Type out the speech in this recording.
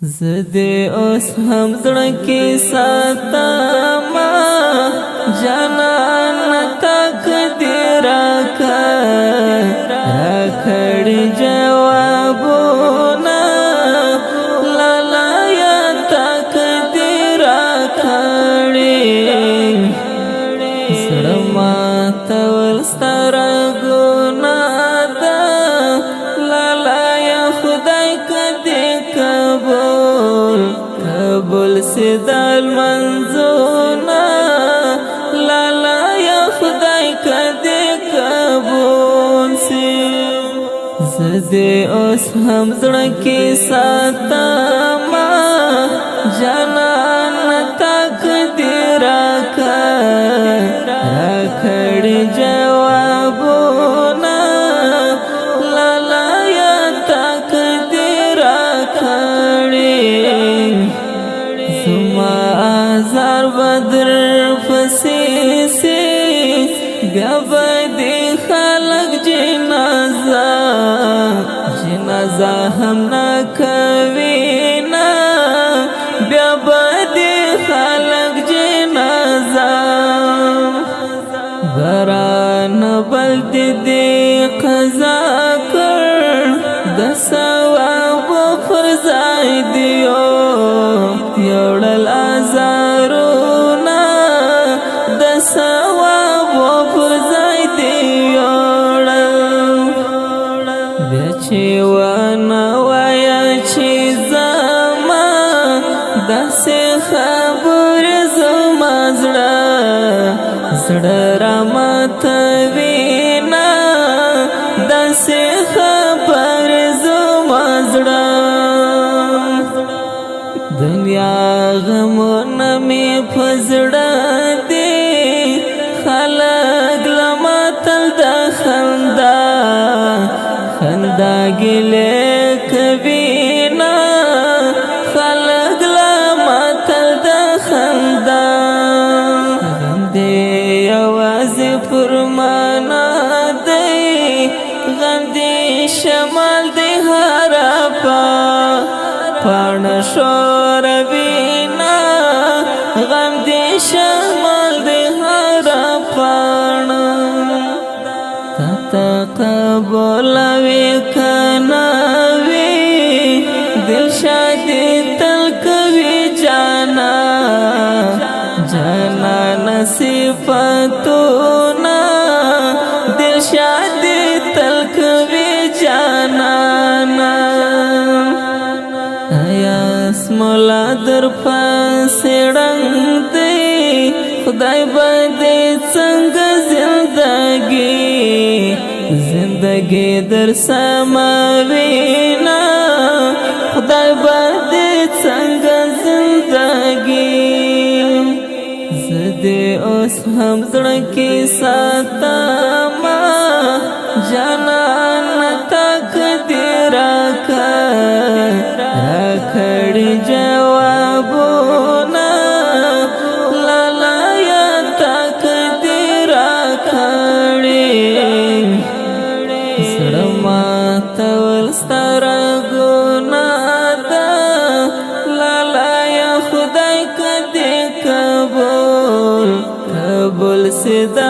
زدی اوس هم زړه کې ساتم جانان تقدیر راکړي جوابونه لالا یا تقدیر راکړي زړه ماته ول ستاره ګناه ده لالا یا خدای کدی قبول سیدال منزونا لالا یا خدای کدی قبول سی زدی اوس هم زړه کې ساتم جانان تقدیر راکړي جوابونه لالا یا تقدیر راکړي زما آزار بدر فسیسی بیا بدی خلق جنازه هم نکوینا بیا بدی خلق جنازه بران بلد دی قضا کر د ثواب فرزای دیو یوړل ازارونا د ثواب فرزای دیوړل بچي ونه وایا چې زما داسې خبر زما زړه را ماتوینا داسې خبر زما زړه دنیا غمونه مې په زړه دي خلک لما تل د خندا ګیلې کوینا خلک لما تل د خندا غم دې یوازې پر معنا دی غم دې شمال دې هره پاڼه شوروینا غم دې شمال دې هره پاڼه تقبلوي کناوي دل شادي تل کوي جانا صفاتنا دل شادي تل کوي جانا آیا اسمولا در پاسې ړنګ دی خدای باندې څنګه زندگی در سماوینا خدای باندې څنګه زندگی زدی اوس هم زړه کې ساتم جانان تقدیر راکړي جوابونه لالا یا تقدیر راکړي زړه ماته ول ستاره ګناه ده لالا یا خدای کدی قبول سیدا